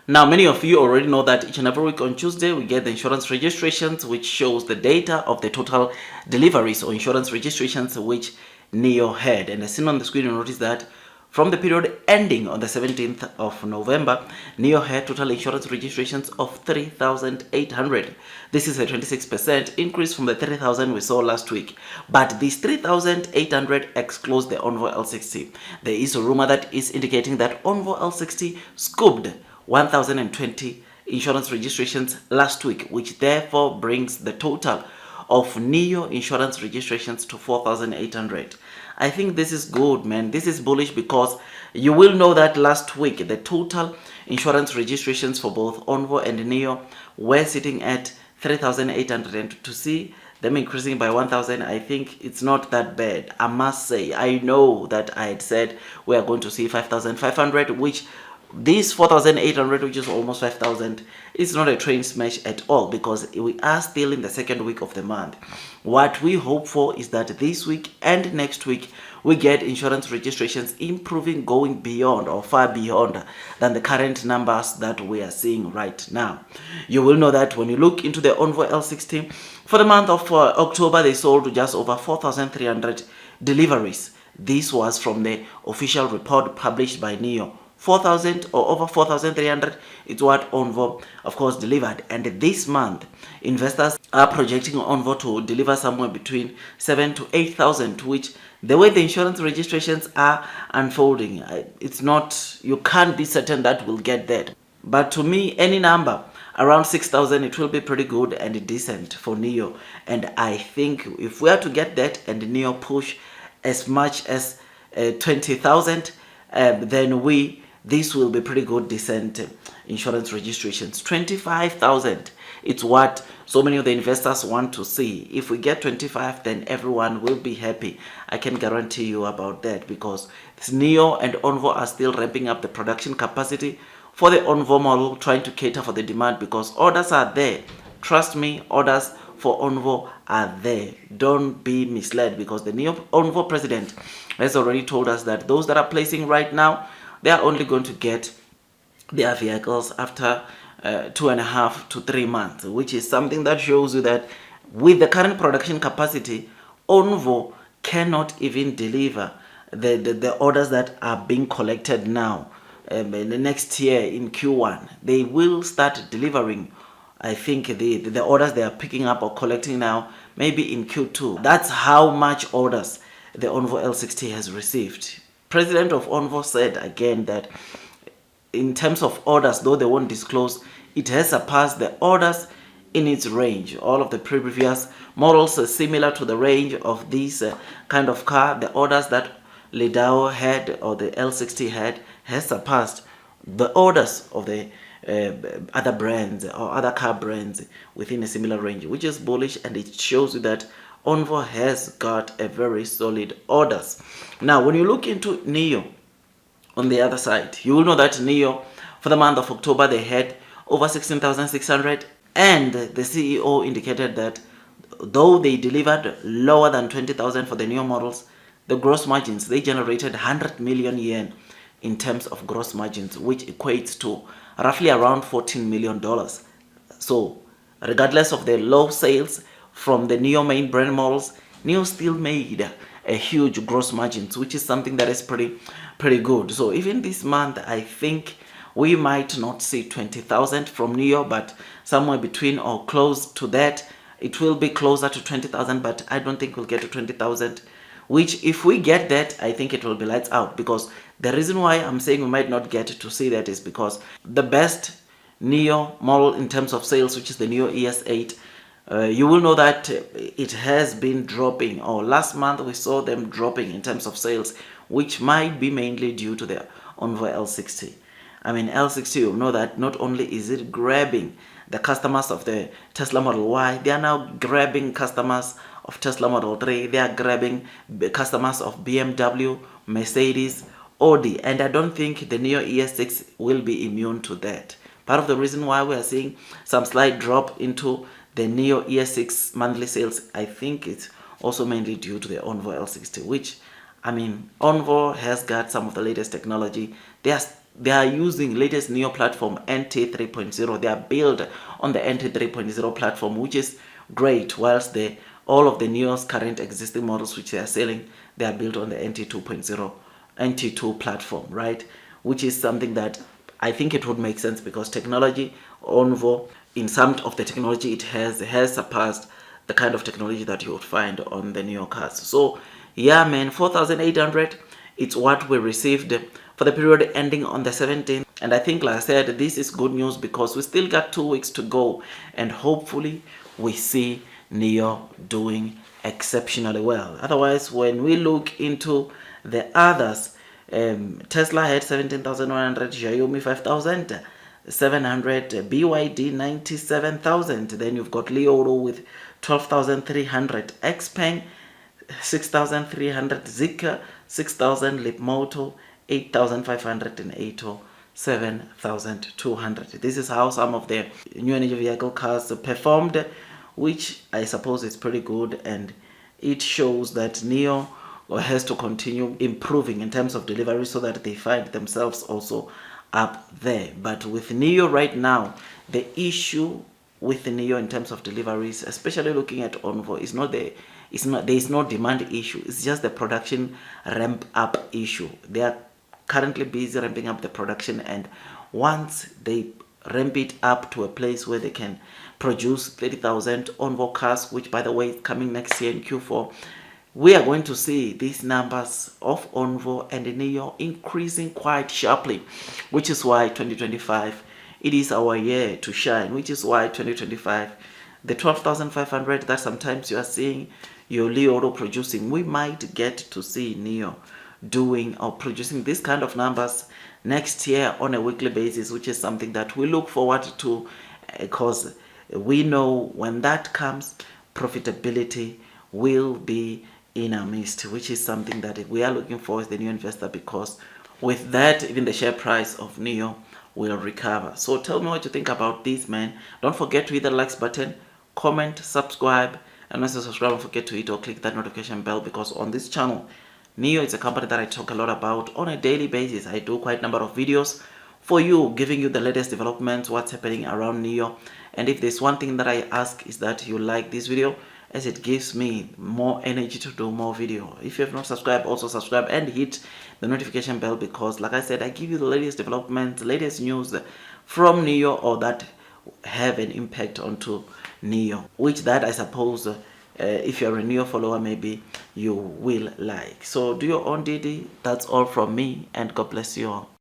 Now, many of you already know that each and every week on Tuesday, we get the insurance registrations, which shows the data of the total deliveries or insurance registrations which NIO had. And as seen on the screen, you notice that from the period ending on the 17th of November, NIO had total insurance registrations of 3,800. This is a 26% increase from the 3,000 we saw last week. But these 3,800 excludes the Onvo L60. There is a rumor that is indicating that Onvo L60 scooped 1,020 insurance registrations last week, which therefore brings the total of NIO insurance registrations to 4,800. I think this is good, man. This is bullish because you will know that last week the total insurance registrations for both Onvo and NIO were sitting at 3,800, and to see them increasing by 1,000, I think it's not that bad. I must say, I know that I had said we are going to see 5,500, which this 4,800, which is almost 5,000, is not a train smash at all because we are still in the second week of the month. What we hope for is that this week and next week we get insurance registrations improving, going beyond or far beyond than the current numbers that we are seeing right now. You will know that when you look into the Onvo L60, for the month of October, they sold just over 4,300 deliveries. This was from the official report published by NIO. 4,000 or over 4,300 is what Onvo, of course, delivered. And this month, investors are projecting Onvo to deliver somewhere between 7,000 to 8,000, which the way the insurance registrations are unfolding, it's not, you can't be certain that we'll get that. But to me, any number around 6,000, it will be pretty good and decent for NIO. And I think if we are to get that and NIO push as much as 20,000, then this will be pretty good, decent insurance registrations. 25,000, it's what so many of the investors want to see. If we get 25, then everyone will be happy. I can guarantee you about that because NIO and Onvo are still ramping up the production capacity for the Onvo model, trying to cater for the demand because orders are there. Trust me, orders for Onvo are there. Don't be misled because the NIO Onvo president has already told us that those that are placing right now, they are only going to get their vehicles after 2.5 to 3 months, which is something that shows you that with the current production capacity, Onvo cannot even deliver the orders that are being collected now. In the next year in Q1, they will start delivering, I think, the orders they are picking up or collecting now, maybe in Q2. That's how much orders the Onvo L60 has received. President of Onvo said again that in terms of orders, though they won't disclose, it has surpassed the orders in its range. All of the previous models are similar to the range of this kind of car. The orders that Lidao had or the L60 had has surpassed the orders of the other brands or other car brands within a similar range, which is bullish, and it shows you that Onvo has got a very solid orders. Now, when you look into NIO on the other side, you will know that NIO for the month of October, they had over 16,600, and the CEO indicated that though they delivered lower than 20,000 for the NIO models, the gross margins, they generated 100 million yen in terms of gross margins, which equates to roughly around $14 million. So regardless of the low sales from the NIO main brand models, NIO still made a huge gross margins, which is something that is pretty good. So even this month, I think we might not see 20,000 from NIO, but somewhere between or close to that. It will be closer to 20,000, but I don't think we'll get to 20,000, which if we get that, I think it will be lights out. Because the reason why I'm saying we might not get to see that is because the best NIO model in terms of sales, which is the NIO ES8, you will know that it has been dropping, or last month we saw them dropping in terms of sales, which might be mainly due to the Onvo L60. I mean, L60, you know that not only is it grabbing the customers of the Tesla Model Y, they are now grabbing customers of Tesla Model 3, they are grabbing the customers of BMW, Mercedes, Audi, and I don't think the NIO ES6 will be immune to that. Part of the reason why we are seeing some slight drop into the NIO ES6 monthly sales, I think it's also mainly due to the Onvo L60, which, I mean, Onvo has got some of the latest technology. They are they are using latest NIO platform NT 3.0. They are built on the NT 3.0 platform, which is great, whilst all of the NIO's current existing models which they are selling, they are built on the NT 2.0 NT2 platform, right? Which is something that I think it would make sense, because technology, Onvo, in some of the technology it has surpassed the kind of technology that you would find on the NIO cars. So yeah, man, 4,800, it's what we received for the period ending on the 17th. And I think, like I said, this is good news because we still got 2 weeks to go, and hopefully we see NIO doing exceptionally well. Otherwise, when we look into the others, Tesla had 17,100, Xiaomi 5,700, BYD 97,000. Then you've got Li Auto with 12,300, Xpeng 6,300, Zeekr 6,000, Leapmotor 8,500, and Ato 7,200. This is how some of the new energy vehicle cars performed, which I suppose is pretty good, and it shows that NIO has to continue improving in terms of delivery so that they find themselves also up there. But with NIO right now, the issue with the NIO in terms of deliveries, especially looking at Onvo, there is no demand issue. It's just the production ramp up issue. They are currently busy ramping up the production, and once they ramp it up to a place where they can produce 30,000 Onvo cars, which by the way is coming next year in Q4, we are going to see these numbers of Onvo and NIO increasing quite sharply, which is why 2025, it is our year to shine, which is why 2025, the 12,500 that sometimes you are seeing your Li Auto producing, we might get to see NIO doing or producing this kind of numbers next year on a weekly basis, which is something that we look forward to, because we know when that comes, profitability will be in our midst, which is something that we are looking for as the new investor, because with that, even the share price of NIO will recover. So tell me what you think about this, man. Don't forget to hit the likes button, comment, subscribe, and also subscribe. Don't forget to hit or click that notification bell, because on this channel, NIO is a company that I talk a lot about on a daily basis. I do quite a number of videos for you, giving you the latest developments, what's happening around NIO. And if there's one thing that I ask, is that you like this video, as it gives me more energy to do more video. If you have not subscribed, also subscribe and hit the notification bell, because like I said, I give you the latest developments, latest news from NIO, or that have an impact onto NIO, which that I suppose if you're a NIO follower, maybe you will like. So do your own DD. That's all from me, and God bless you all.